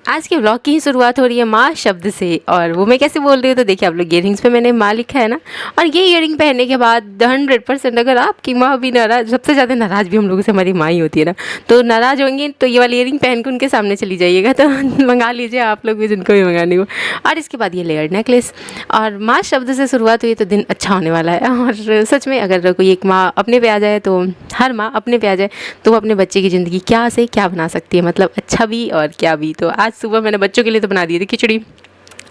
आज के ब्लॉग की ही शुरुआत हो रही है माँ शब्द से। और वो मैं कैसे बोल रही हूँ तो देखिए, आप लोग इयरिंग्स पे मैंने माँ लिखा है ना। और ये इयरिंग पहनने के बाद 100% अगर आपकी माँ भी नाराज़, सबसे ज़्यादा नाराज़ भी हम लोगों से हमारी माँ ही होती है ना, तो नाराज़ होंगी तो ये वाली इयरिंग पहन के उनके सामने चली जाइएगा। तो मंगा लीजिए आप लोग भी, जिनको भी मंगानी हो। और इसके बाद ये लेयर नेकलेस और माँ शब्द से शुरुआत हुई तो दिन अच्छा होने वाला है। और सच में अगर कोई एक माँ अपने पे आ जाए, तो हर माँ अपने पे आ जाए तो वो अपने बच्चे की ज़िंदगी क्या से क्या बना सकती है, मतलब अच्छा भी और क्या भी। तो आज सुबह मैंने बच्चों के लिए तो बना दी थी खिचड़ी।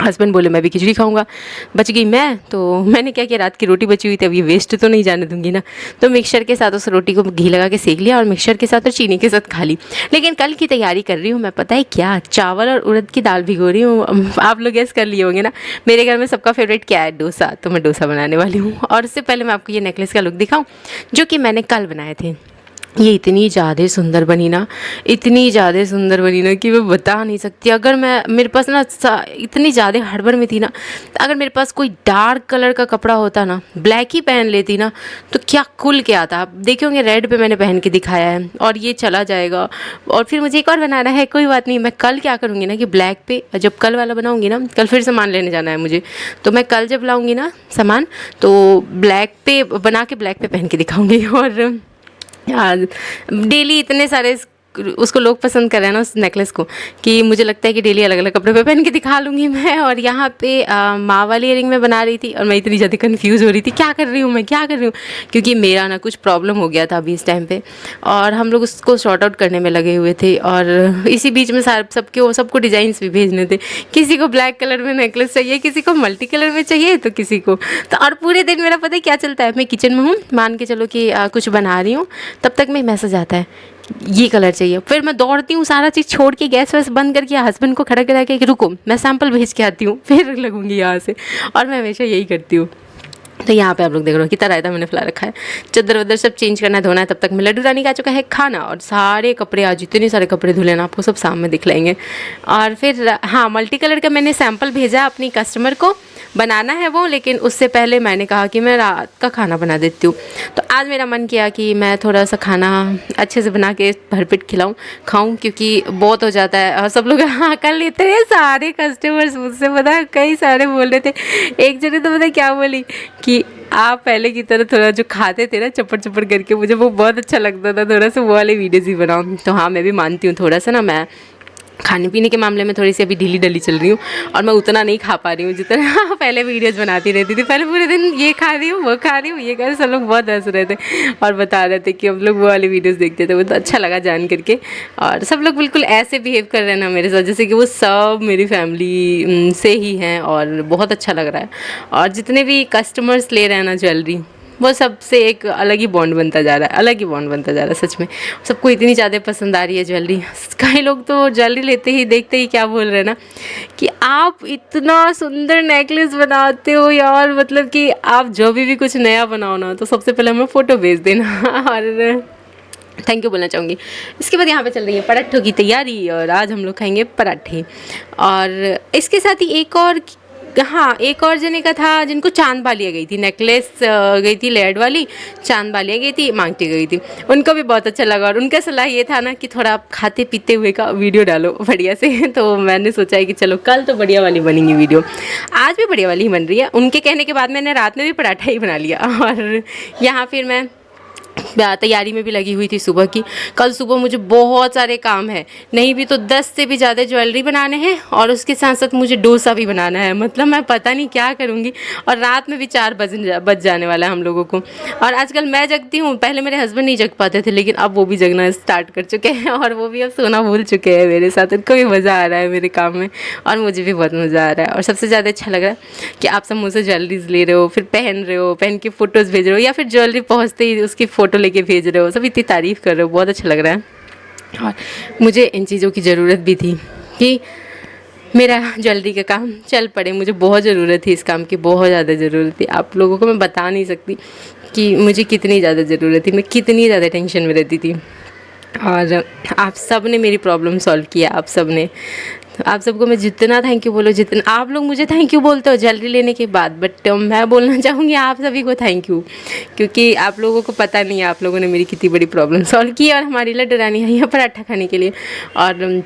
हस्बैंड बोले मैं भी खिचड़ी खाऊंगा, बच गई मैं। तो मैंने क्या किया, रात की रोटी बची हुई थी, अब ये वेस्ट तो नहीं जाने दूंगी ना। तो मिक्सचर के साथ उस रोटी को घी लगा के सेक लिया और मिक्सचर के साथ और चीनी के साथ खा ली। लेकिन कल की तैयारी कर रही हूँ मैं, पता है क्या, चावल और उड़द की दाल भिगो रही हूँ। आप लोग गैस कर लिए होंगे ना, मेरे घर में सबका फेवरेट क्या है, डोसा। तो मैं डोसा बनाने वाली हूँ। और उससे पहले मैं आपको ये नेकलेस का लुक दिखाऊँ जो कि मैंने कल बनाए थे। ये इतनी ज़्यादा सुंदर बनी ना, इतनी ज़्यादा सुंदर बनी ना कि मैं बता नहीं सकती। अगर मैं, मेरे पास ना इतनी ज़्यादा हड़बड़ में थी ना, तो अगर मेरे पास कोई डार्क कलर का कपड़ा होता ना, ब्लैक ही पहन लेती ना, तो क्या खुल के आता। आप देखे होंगे रेड पे मैंने पहन के दिखाया है और ये चला जाएगा। और फिर मुझे एक और बनाना है, कोई बात नहीं। मैं कल क्या करूँगी ना कि ब्लैक पे जब कल वाला बनाऊँगी ना, कल फिर सामान लेने जाना है मुझे, तो मैं कल जब लाऊँगी ना सामान, तो ब्लैक पे बना के ब्लैक पे पहन के दिखाऊँगी। और यार डेली इतने सारे उसको लोग पसंद कर रहे हैं ना उस नेकलेस को, कि मुझे लगता है कि डेली अलग अलग कपड़े पे पहन के दिखा लूँगी मैं। और यहाँ पे माँ वाली इयरिंग में बना रही थी और मैं इतनी ज़्यादा कंफ्यूज हो रही थी, क्या कर रही हूँ मैं, क्या कर रही हूँ। क्योंकि मेरा ना कुछ प्रॉब्लम हो गया था अभी इस टाइम पे, और हम लोग उसको सॉर्ट आउट करने में लगे हुए थे। और इसी बीच में सबको डिज़ाइंस भी भेजने थे। किसी को ब्लैक कलर में नेकलेस चाहिए, किसी को मल्टी कलर में चाहिए, तो किसी को तो। और पूरे दिन मेरा पता है क्या चलता है, मैं किचन में हूँ, मान के चलो कि कुछ बना रही हूँ, तब तक में मैसेज आता है ये कलर चाहिए। फिर मैं दौड़ती हूँ, सारा चीज़ छोड़ के गैस वैस बंद करके हस्बैंड को खड़ा करा के कि रुको मैं सैंपल भेज के आती हूँ, फिर लगूंगी यहाँ से। और मैं हमेशा यही करती हूँ। तो यहाँ पे आप लोग देख रहे हो कितना रायता मैंने फैला रखा है, चादर वदर सब चेंज करना है, धोना है। तब तक में लड्डू रानी का आ चुका है खाना, और सारे कपड़े, आज इतने सारे कपड़े धुले ना, आपको सब शाम में दिख लेंगे। और फिर हाँ, मल्टी कलर का मैंने सैंपल भेजा अपनी कस्टमर को, बनाना है वो। लेकिन उससे पहले मैंने कहा कि मैं रात का खाना बना देती हूँ। तो आज मेरा मन किया कि मैं थोड़ा सा खाना अच्छे से बना के भरपेट खाऊं, क्योंकि बहुत हो जाता है। और सब लोग हाँ, कल इतने सारे कस्टमर्स मुझसे पता कई सारे बोल रहे थे। एक जने तो पता क्या बोली कि आप पहले की तरह थोड़ा जो खाते थे ना चप्पड़ चप्पड़ करके, मुझे वो बहुत अच्छा लगता था, थोड़ा सा वो वाले वीडियोज़ ही बनाऊँ। तो हाँ, मैं भी मानती हूँ थोड़ा सा ना, मैं खाने पीने के मामले में थोड़ी सी अभी ढीली ढली चल रही हूँ। और मैं उतना नहीं खा पा रही हूँ जितना पहले वीडियोज़ बनाती रहती थी। पहले पूरे दिन ये खा रही हूँ, वो खा रही हूँ, ये कर, सब लोग बहुत हंस रहे थे और बता रहे थे कि हम लोग वो वाली वीडियोज़ देखते थे। वो तो अच्छा लगा जान करके। और सब लोग बिल्कुल ऐसे बिहेव कर रहे हैं ना मेरे साथ, जैसे कि वो सब मेरी फैमिली से ही हैं, और बहुत अच्छा लग रहा है। और जितने भी कस्टमर्स ले रहे हैं ना ज्वेलरी, वो सबसे एक अलग ही बॉन्ड बनता जा रहा है, अलग ही बॉन्ड बनता जा रहा है। सच में सबको इतनी ज़्यादा पसंद आ रही है ज्वेलरी। कई लोग तो ज्वेलरी लेते ही देखते ही क्या बोल रहे हैं ना कि आप इतना सुंदर नेकलेस बनाते हो यार, मतलब कि आप जो भी कुछ नया बनाओ ना, तो सबसे पहले हमें फ़ोटो भेज देना। और थैंक यू बोलना चाहूँगी। इसके बाद यहाँ पे चल रही है पराठों की तैयारी, और आज हम लोग खाएंगे पराठे। और इसके साथ ही एक और जने का था जिनको चांद बालियाँ गई थी, नेकलेस गई थी लेयर्ड वाली, चांद बालियाँ गई थी, मांगटी गई थी। उनको भी बहुत अच्छा लगा। और उनका सलाह ये था ना कि थोड़ा आप खाते पीते हुए का वीडियो डालो बढ़िया से। तो मैंने सोचा है कि चलो कल तो बढ़िया वाली बनेंगी वीडियो, आज भी बढ़िया वाली ही बन रही है। उनके कहने के बाद मैंने रात में भी पराठा ही बना लिया। और यहाँ फिर मैं तैयारी में भी लगी हुई थी सुबह की। कल सुबह मुझे बहुत सारे काम है, नहीं भी तो 10 से भी ज़्यादा ज्वेलरी बनाने हैं, और उसके साथ साथ मुझे डोसा भी बनाना है। मतलब मैं पता नहीं क्या करूँगी। और रात में भी 4 बज जाने वाला है हम लोगों को। और आजकल मैं जगती हूँ, पहले मेरे हस्बैंड नहीं जग पाते थे, लेकिन अब वो भी जगना स्टार्ट कर चुके हैं, और वो भी अब सोना भूल चुके हैं मेरे साथ। उनको भी मज़ा आ रहा है मेरे काम में, और मुझे भी बहुत मज़ा आ रहा है। और सबसे ज़्यादा अच्छा लग रहा है कि आप सब मुझसे ज्वेलरीज ले रहे हो, फिर पहन रहे हो, पहन के फ़ोटोज़ भेज रहे हो, या फिर ज्वेलरी पहुँचते ही उसकी फ़ोटो लेके भेज रहे हो, सब इतनी तारीफ़ कर रहे हो, बहुत अच्छा लग रहा है। और मुझे इन चीज़ों की ज़रूरत भी थी कि मेरा ज्वेलरी का काम चल पड़े। मुझे बहुत ज़रूरत थी इस काम की, बहुत ज़्यादा ज़रूरत थी। आप लोगों को मैं बता नहीं सकती कि मुझे कितनी ज़्यादा ज़रूरत थी, मैं कितनी ज़्यादा टेंशन में रहती थी। और आप सब ने मेरी प्रॉब्लम सॉल्व किया, आप सब ने। तो आप सबको मैं जितना थैंक यू बोलो, जितना आप लोग मुझे थैंक यू बोलते हो ज्वेलरी लेने के बाद, बट मैं बोलना चाहूँगी आप सभी को थैंक यू, क्योंकि आप लोगों को पता नहीं है आप लोगों ने मेरी कितनी बड़ी प्रॉब्लम सॉल्व की। और हमारी लड्डू रानी आई है पराठा खाने के लिए। और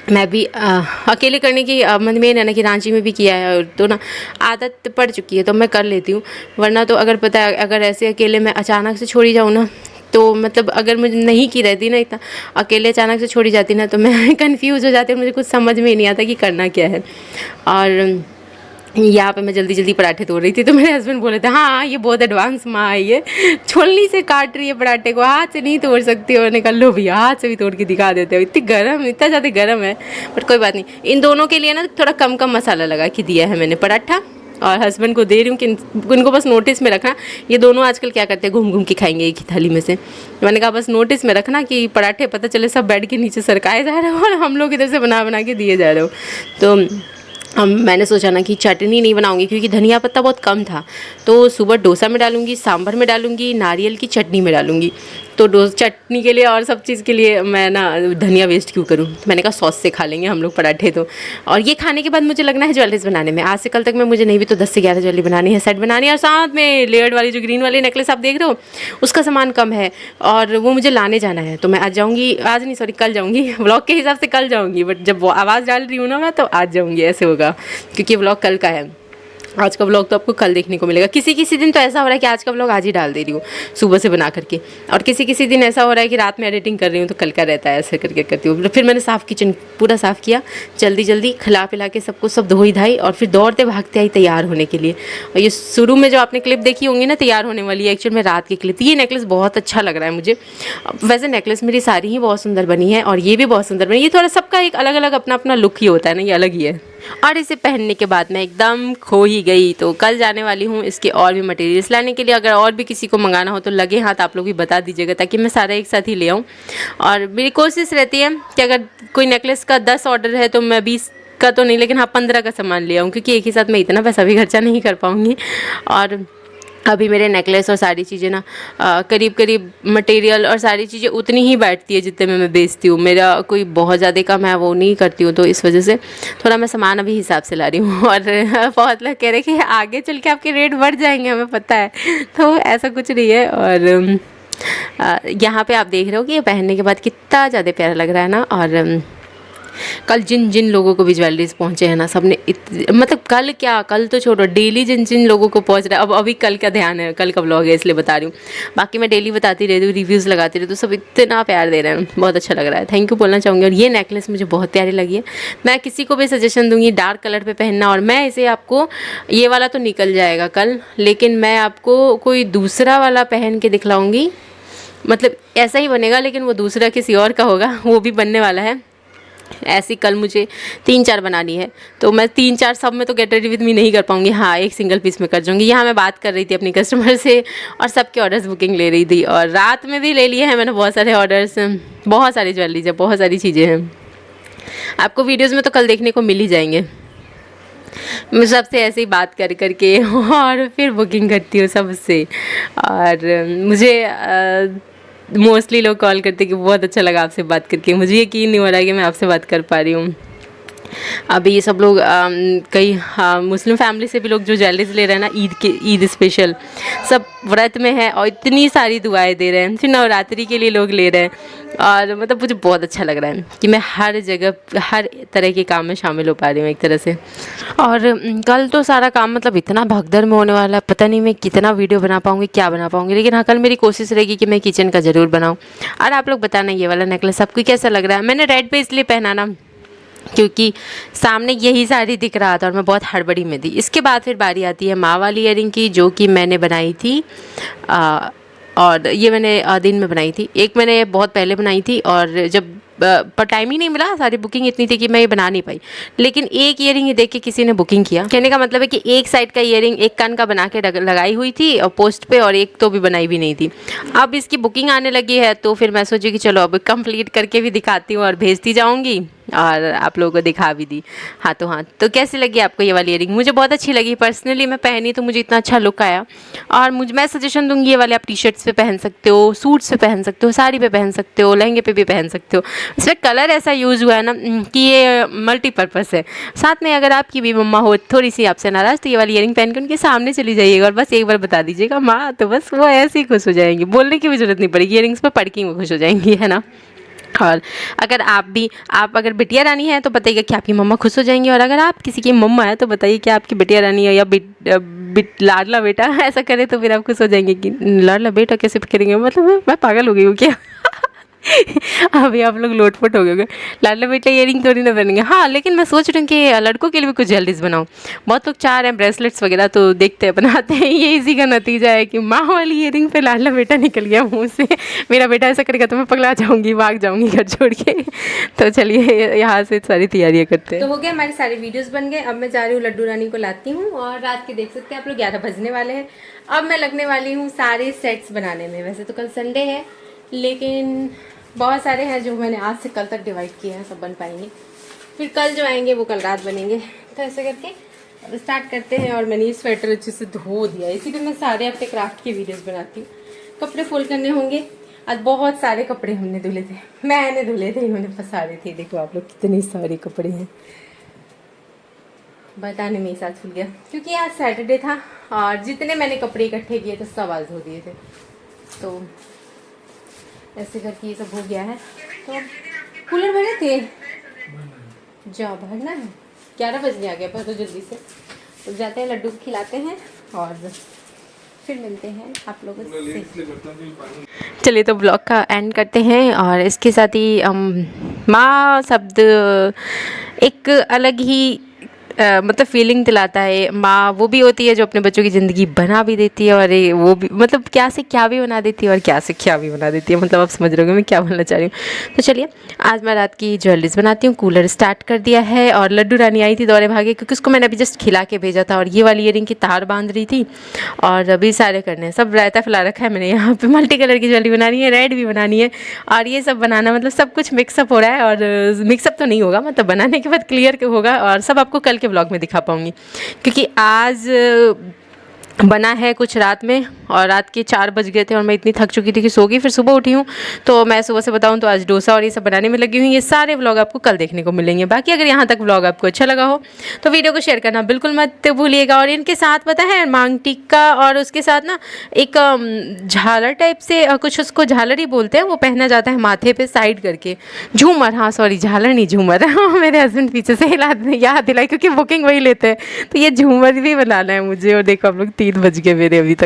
मैं भी अकेले करने की मन में है ना कि रांची में भी किया है, और तो ना आदत पड़ चुकी है तो मैं कर लेती हूँ। वरना तो अगर पता है अगर ऐसे अकेले मैं अचानक से छोड़ी जाऊँ ना, तो मतलब अगर मुझे नहीं की रहती ना इतना, अकेले अचानक से छोड़ी जाती ना, तो मैं कंफ्यूज हो जाती हूँ, मुझे कुछ समझ में ही नहीं आता कि करना क्या है। और यहाँ पे मैं जल्दी जल्दी पराठे तोड़ रही थी तो मेरे हस्बैंड बोले थे हाँ ये बहुत एडवांस माँ आई है, छोलनी से काट रही है पराठे को, हाथ से नहीं तोड़ सकती हो। मैंने कहा लो भैया हाथ से भी तोड़ के दिखा देते हो, इतनी गर्म, इतना ज़्यादा गर्म है। बट कोई बात नहीं, इन दोनों के लिए ना थोड़ा कम कम मसाला लगा के दिया है मैंने पराठा, और हस्बैंड को दे रही हूँ कि उनको बस नोटिस में रखना। ये दोनों आजकल क्या करते हैं, घूम घूम के खाएंगे एक ही थाली में से। मैंने कहा बस नोटिस में रखना कि पराठे पता चले सब बेड के नीचे सरकाए जा रहे हो और हम लोग इधर से बना बना के दिए जा रहे हो। तो मैंने सोचा ना कि चटनी नहीं बनाऊंगी क्योंकि धनिया पत्ता बहुत कम था, तो सुबह डोसा में डालूंगी, सांभर में डालूंगी, नारियल की चटनी में डालूंगी। तो चटनी के लिए और सब चीज़ के लिए मैं ना धनिया वेस्ट क्यों करूँ, तो मैंने कहा सॉस से खा लेंगे हम लोग पराठे। तो और ये खाने के बाद मुझे लगना है ज्वेलरीज बनाने में, आज से कल तक में मुझे नहीं भी तो 10 से 11 ज्वेलरी बनानी है, सेट बनानी है। और साथ में लेयर्ड वाली जो ग्रीन वाली नेकलेस आप देख रहे हो उसका सामान कम है और वो मुझे लाने जाना है। तो मैं आज जाऊँगी, आज नहीं सॉरी कल जाऊँगी, व्लॉग के हिसाब से कल जाऊँगी, बट जब वो आवाज़ डाल रही हूँ ना मैं तो आज जाऊँगी, ऐसे होगा क्योंकि व्लॉग कल का है। आज का व्लॉग तो आपको कल देखने को मिलेगा। किसी किसी दिन तो ऐसा हो रहा है कि आज का व्लॉग आज ही डाल दे रही हूँ सुबह से बना करके, और किसी किसी दिन ऐसा हो रहा है कि रात में एडिटिंग कर रही हूँ तो कल का रहता है, ऐसे करके करती हूँ। फिर मैंने साफ़ किचन पूरा साफ़ किया, जल्दी जल्दी खिला पिला के सबको सब धोई धाई, और फिर दौड़ते भागते आई तैयार होने के लिए। और ये शुरू में जो आपने क्लिप देखी होंगी ना तैयार होने वाली है, एक्चुअल में रात की क्लिप। ये नेकलेस बहुत अच्छा लग रहा है मुझे। वैसे नेकलेस मेरी सारी ही बहुत सुंदर बनी है और ये भी बहुत सुंदर बनी। ये थोड़ा सबका एक अलग अलग अपना अपना लुक ही होता है ना, ये अलग ही है। और इसे पहनने के बाद मैं एकदम खो ही गई। तो कल जाने वाली हूँ इसके और भी मटेरियल्स लाने के लिए। अगर और भी किसी को मंगाना हो तो लगे हाथ आप लोग भी बता दीजिएगा ताकि मैं सारा एक साथ ही ले आऊँ। और मेरी कोशिश रहती है कि अगर कोई नेकलेस का 10 ऑर्डर है तो मैं 20 का तो नहीं, लेकिन हाँ 15 का सामान ले आऊँ, क्योंकि एक ही साथ मैं इतना पैसा भी खर्चा नहीं कर पाऊँगी। और अभी मेरे नेकलेस और सारी चीज़ें ना करीब करीब मटेरियल और सारी चीज़ें उतनी ही बैठती है जितने में मैं बेचती हूँ। मेरा कोई बहुत ज़्यादा का मैं वो नहीं करती हूँ, तो इस वजह से थोड़ा मैं सामान अभी हिसाब से ला रही हूँ। और बहुत लोग कह रहे कि आगे चल के आपके रेट बढ़ जाएंगे, हमें पता है, तो ऐसा कुछ नहीं है। और यहाँ पे आप देख रहे हो कि ये पहनने के बाद कितना ज़्यादा प्यारा लग रहा है ना। और कल जिन जिन लोगों को भी ज्वेलरीज पहुँचे हैं ना, सबने मतलब कल क्या, कल तो छोड़ो, डेली जिन जिन लोगों को पहुँच रहा है। अब अभी कल का ध्यान है, कल का व्लॉग है इसलिए बता रही हूँ, बाकी मैं डेली बताती रहती हूँ, रिव्यूज़ लगाती रहती हूँ। सब इतना प्यार दे रहे हैं, बहुत अच्छा लग रहा है, थैंक यू बोलना चाहूँगी। और ये नेकलेस मुझे बहुत प्यारी लगी है, मैं किसी को भी सजेशन दूँगी डार्क कलर पर पहनना। और मैं इसे आपको, ये वाला तो निकल जाएगा कल, लेकिन मैं आपको कोई दूसरा वाला पहन के दिखलाऊँगी, मतलब ऐसा ही बनेगा लेकिन वो दूसरा किसी और का होगा, वो भी बनने वाला है। ऐसी कल मुझे 3-4 बनानी है, तो मैं 3-4 सब में तो गेट रेडी विद मी नहीं कर पाऊँगी, हाँ एक सिंगल पीस में कर जाऊँगी। यहाँ मैं बात कर रही थी अपनी कस्टमर से और सबके ऑर्डर्स बुकिंग ले रही थी, और रात में भी ले लिए हैं मैंने बहुत सारे ऑर्डर्स, बहुत सारी ज्वेलरीज है, बहुत सारी चीज़ें हैं, आपको वीडियोज़ में तो कल देखने को मिल ही जाएंगे। मैं सबसे ऐसे ही बात कर करके और फिर बुकिंग करती हूँ सबसे। और मुझे मोस्टली लोग कॉल करते कि बहुत अच्छा लगा आपसे बात करके, मुझे यकीन नहीं हो रहा है कि मैं आपसे बात कर पा रही हूँ। अभी ये सब लोग कई मुस्लिम फैमिली से भी लोग जो ज्वेलरीज ले रहे हैं ना, ईद स्पेशल, सब व्रत में है और इतनी सारी दुआएं दे रहे हैं। फिर नवरात्रि के लिए लोग ले रहे हैं, और मतलब मुझे बहुत अच्छा लग रहा है कि मैं हर जगह हर तरह के काम में शामिल हो पा रही हूँ एक तरह से। और कल तो सारा काम मतलब इतना भगदड़ में होने वाला है, पता नहीं मैं कितना वीडियो बना पाऊँगी, क्या बना पाऊँगी, लेकिन हाँ कल मेरी कोशिश रहेगी कि मैं किचन का ज़रूर बनाऊँ। और आप लोग बताना ये वाला नेकलेस आपको कैसा लग रहा है। मैंने रेड पे इसलिए पहना ना क्योंकि सामने यही साड़ी दिख रहा था और मैं बहुत हड़बड़ी में थी। इसके बाद फिर बारी आती है माँ वाली ईयरिंग की, जो कि मैंने बनाई थी और ये मैंने दिन में बनाई थी। एक मैंने बहुत पहले बनाई थी और जब पर टाइम ही नहीं मिला, सारी बुकिंग इतनी थी कि मैं ये बना नहीं पाई। लेकिन एक ईयरिंग ही देख के किसी ने बुकिंग किया। कहने का मतलब है कि एक साइड का ईयरिंग एक कान का बना के लगाई हुई थी और पोस्ट पे, और एक तो भी बनाई भी नहीं थी। अब इसकी बुकिंग आने लगी है तो फिर मैं सोची कि चलो अब कंप्लीट करके भी दिखाती हूँ और भेजती जाऊँगी, और आप लोगों को दिखा भी दी। हाँ तो कैसी लगी आपको ये वाली ईयरिंग? मुझे बहुत अच्छी लगी पर्सनली, मैं पहनी तो मुझे इतना अच्छा लुक आया। और मैं सजेशन दूंगी, ये वाले आप टी शर्ट्स पे पहन सकते हो, सूट्स पे पहन सकते हो, साड़ी पे पहन सकते हो, लहंगे पे भी पहन सकते हो। इसमें कलर ऐसा यूज़ हुआ है ना कि ये मल्टीपर्पज़ है। साथ में अगर आपकी भी मम्मा हो थोड़ी सी आपसे नाराज़, तो ये वाली ईयरिंग पहन के उनके सामने चली जाइएगा और बस एक बार बता दीजिएगा माँ, तो बस वो ऐसे ही खुश हो जाएंगी, बोलने की भी जरूरत नहीं पड़ेगी, ईयरिंग्स पर पड़ के वो खुश हो जाएंगी, है ना। और अगर आप अगर बिटिया रानी है तो बताइएगा कि आपकी मम्मा खुश हो जाएंगी, और अगर आप किसी की मम्मा है तो बताइए कि आपकी बिटिया रानी है या लाडला बेटा ऐसा करे तो फिर आप खुश हो जाएंगे कि लाडला बेटा कैसे करेंगे, मतलब मैं पागल हो गई हूँ क्या। अभी आप लोग लोटपोट हो गए, लाडला बेटा इयरिंग थोड़ी ना बनेंगे। हाँ, लेकिन मैं सोच रही हूँ कि लड़कों के लिए भी कुछ ज्वेलरीज बनाऊँ। बहुत लोग चाह रहे हैं ब्रेसलेट्स वगैरह, तो देखते हैं बनाते हैं। ये इसी का नतीजा है कि माँ वाली इयरिंग पे लाडला बेटा निकल गया मुँह से। मेरा बेटा ऐसा करेगा तो मैं पगला जाऊँगी, भाग जाऊँगी घर छोड़ के। तो चलिए यहाँ से सारी तैयारियाँ करते हैं। तो हो गया, हमारे सारे वीडियोज़ बन गए। अब मैं जा रही हूँ लड्डू रानी को लाती हूँ, और रात के देख सकते हैं आप लोग 11 बजने वाले हैं। अब मैं लगने वाली हूँ सारे सेट्स बनाने में। वैसे तो कल संडे है, लेकिन बहुत सारे हैं जो मैंने आज से कल तक डिवाइड किए हैं, सब बन पाएंगे। फिर कल जो आएंगे वो कल रात बनेंगे। तो ऐसे करके अब स्टार्ट करते हैं। और मैंने ये स्वेटर अच्छे से धो दिया, इसी पर मैं सारे अपने क्राफ्ट की वीडियोस बनाती हूँ। कपड़े फोल्ड करने होंगे, आज बहुत सारे कपड़े हमने धुले थे, मैंने धुले थे, इन्होंने पसारे थे। देखो आप लोग कितने सारे कपड़े हैं, बताने में ही साथ फूल गया, क्योंकि आज सैटरडे था और जितने मैंने कपड़े इकट्ठे किए थे सब आज धो दिए थे। तो ऐसे करके ये सब हो गया है। तो कूलर भरे थे, जा भरना है, 11 बजने आ गया पर तो जल्दी से तो जाते हैं, लड्डू खिलाते हैं और फिर मिलते हैं आप लोगों से। चलिए तो ब्लॉग का एंड करते हैं, और इसके साथ ही माँ शब्द एक अलग ही मतलब फीलिंग दिलाता है। माँ वो भी होती है जो अपने बच्चों की ज़िंदगी बना भी देती है, और वो भी मतलब क्या से क्या भी बना देती है और क्या से क्या भी बना देती है। मतलब आप समझ रहे होंगे मैं क्या बोलना चाह रही हूँ। तो चलिए आज मैं रात की ज्वेलरीज बनाती हूँ। कूलर स्टार्ट कर दिया है, और लड्डू रानी आई थी दौड़े भागे, क्योंकि उसको मैंने अभी जस्ट खिला के भेजा था। और ये वाली इयरिंग की तार बांध रही थी, और अभी सारे करने हैं। सब रायता फैला रखा है मैंने, यहाँ पे मल्टी कलर की ज्वेलरी बनानी है, रेड भी बनानी है, और ये सब बनाना मतलब सब कुछ मिक्सअप हो रहा है। और मिक्सअप तो नहीं होगा, मतलब बनाने के बाद क्लियर होगा, और सब आपको कल के ब्लॉग में दिखा पाऊँगी। क्योंकि आज बना है कुछ रात में, और रात के 4 बज गए थे और मैं इतनी थक चुकी थी कि सो गई। फिर सुबह उठी हूँ, तो मैं सुबह से बताऊँ तो आज डोसा और ये सब बनाने में लगी हुई। ये सारे व्लॉग आपको कल देखने को मिलेंगे। बाकी अगर यहाँ तक व्लॉग आपको अच्छा लगा हो तो वीडियो को शेयर करना बिल्कुल मत भूलिएगा। और इनके साथ पता है मांग टिक्का, और उसके साथ ना एक झालर टाइप से कुछ, उसको झालर ही बोलते हैं, वो पहना जाता है माथे पे साइड करके, झूमर। हाँ सॉरी, झालर नहीं झूमर। मेरे हस्बैंड पीछे से याद दिलाई, क्योंकि बुकिंग वही लेते हैं। तो ये झूमर भी बनाना है मुझे। और देखो आप लोग 3 बज गए मेरे अभी तक।